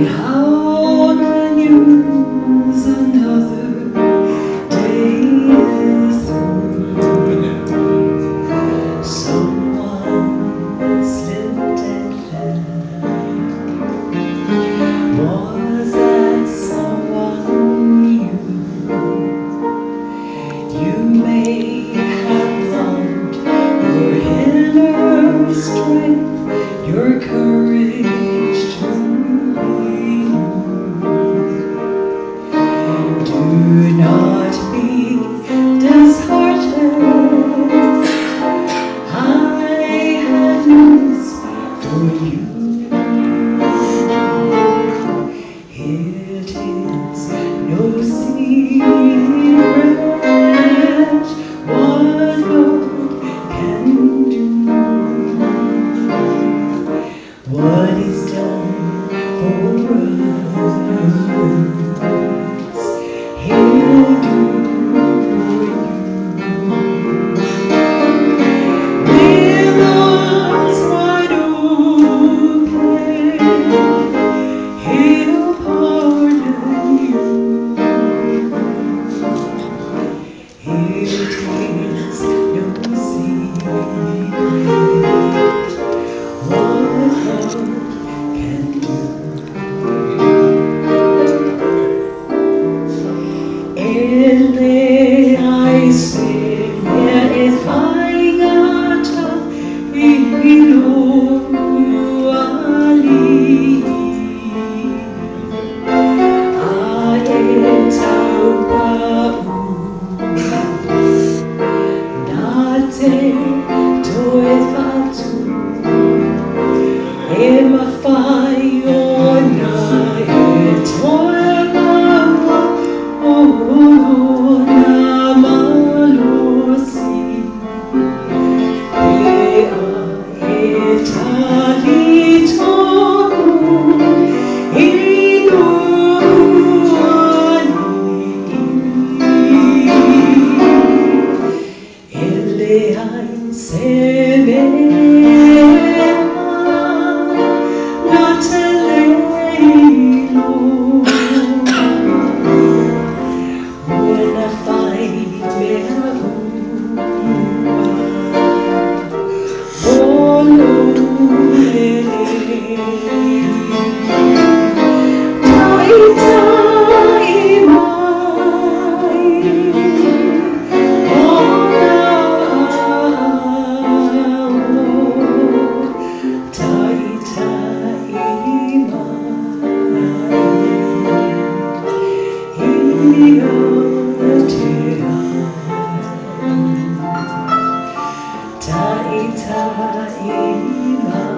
out the news, another day is through. Someone slipped and fell. Was that someone you? You may have found your inner strength, your courage to renew. Do not be disheartened. I have news for you. It is no secret what God can do. What is done for us, He'll do for you. With arms wide open, He'll pardon you. It is no secret what God can do. Leai said, there is Faigata, Taita ima